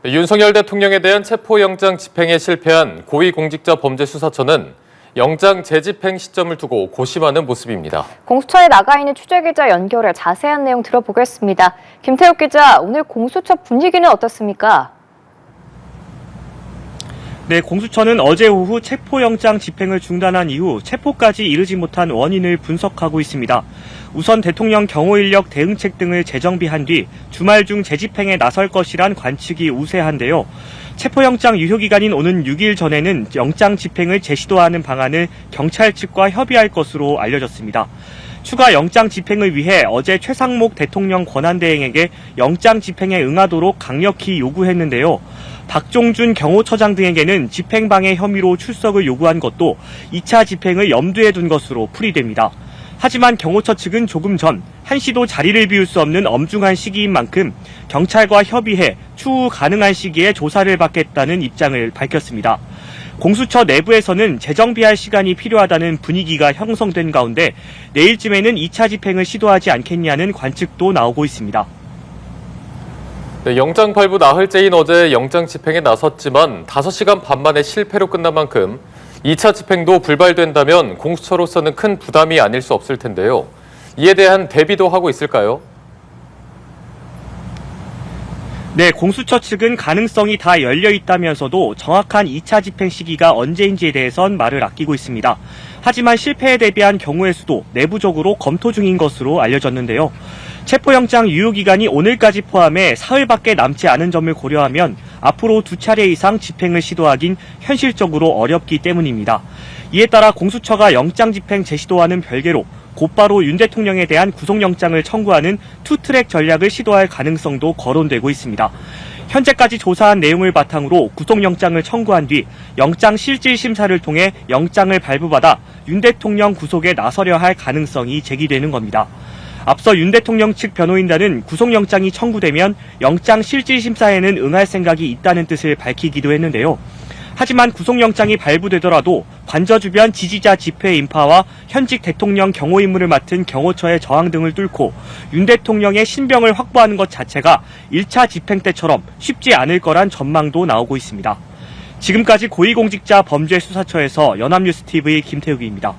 윤석열 대통령에 대한 체포영장 집행에 실패한 고위공직자범죄수사처는 영장 재집행 시점을 두고 고심하는 모습입니다. 공수처에 나가 있는 취재기자 연결해 자세한 내용 들어보겠습니다. 김태욱 기자, 오늘 공수처 분위기는 어떻습니까? 네, 공수처는 어제 오후 체포영장 집행을 중단한 이후 체포까지 이르지 못한 원인을 분석하고 있습니다. 우선 대통령 경호인력 대응책 등을 재정비한 뒤 주말 중 재집행에 나설 것이란 관측이 우세한데요. 체포영장 유효기간인 오는 6일 전에는 영장 집행을 재시도하는 방안을 경찰 측과 협의할 것으로 알려졌습니다. 추가 영장 집행을 위해 어제 최상목 대통령 권한대행에게 영장 집행에 응하도록 강력히 요구했는데요. 박종준 경호처장 등에게는 집행방해 혐의로 출석을 요구한 것도 2차 집행을 염두에 둔 것으로 풀이됩니다. 하지만 경호처 측은 조금 전 한시도 자리를 비울 수 없는 엄중한 시기인 만큼 경찰과 협의해 추후 가능한 시기에 조사를 받겠다는 입장을 밝혔습니다. 공수처 내부에서는 재정비할 시간이 필요하다는 분위기가 형성된 가운데 내일쯤에는 2차 집행을 시도하지 않겠냐는 관측도 나오고 있습니다. 네, 영장 발부 나흘째인 어제 영장 집행에 나섰지만 5시간 반 만에 실패로 끝난 만큼 2차 집행도 불발된다면 공수처로서는 큰 부담이 아닐 수 없을 텐데요. 이에 대한 대비도 하고 있을까요? 네, 공수처 측은 가능성이 다 열려 있다면서도 정확한 2차 집행 시기가 언제인지에 대해선 말을 아끼고 있습니다. 하지만 실패에 대비한 경우의 수도 내부적으로 검토 중인 것으로 알려졌는데요. 체포영장 유효기간이 오늘까지 포함해 사흘밖에 남지 않은 점을 고려하면 앞으로 2차례 이상 집행을 시도하긴 현실적으로 어렵기 때문입니다. 이에 따라 공수처가 영장 집행 재시도와는 별개로 곧바로 윤 대통령에 대한 구속영장을 청구하는 투트랙 전략을 시도할 가능성도 거론되고 있습니다. 현재까지 조사한 내용을 바탕으로 구속영장을 청구한 뒤 영장 실질 심사를 통해 영장을 발부받아 윤 대통령 구속에 나서려 할 가능성이 제기되는 겁니다. 앞서 윤 대통령 측 변호인단은 구속영장이 청구되면 영장 실질 심사에는 응할 생각이 있다는 뜻을 밝히기도 했는데요. 하지만 구속영장이 발부되더라도 관저 주변 지지자 집회 인파와 현직 대통령 경호임무를 맡은 경호처의 저항 등을 뚫고 윤 대통령의 신병을 확보하는 것 자체가 1차 집행 때처럼 쉽지 않을 거란 전망도 나오고 있습니다. 지금까지 고위공직자 범죄수사처에서 연합뉴스TV 김태욱입니다.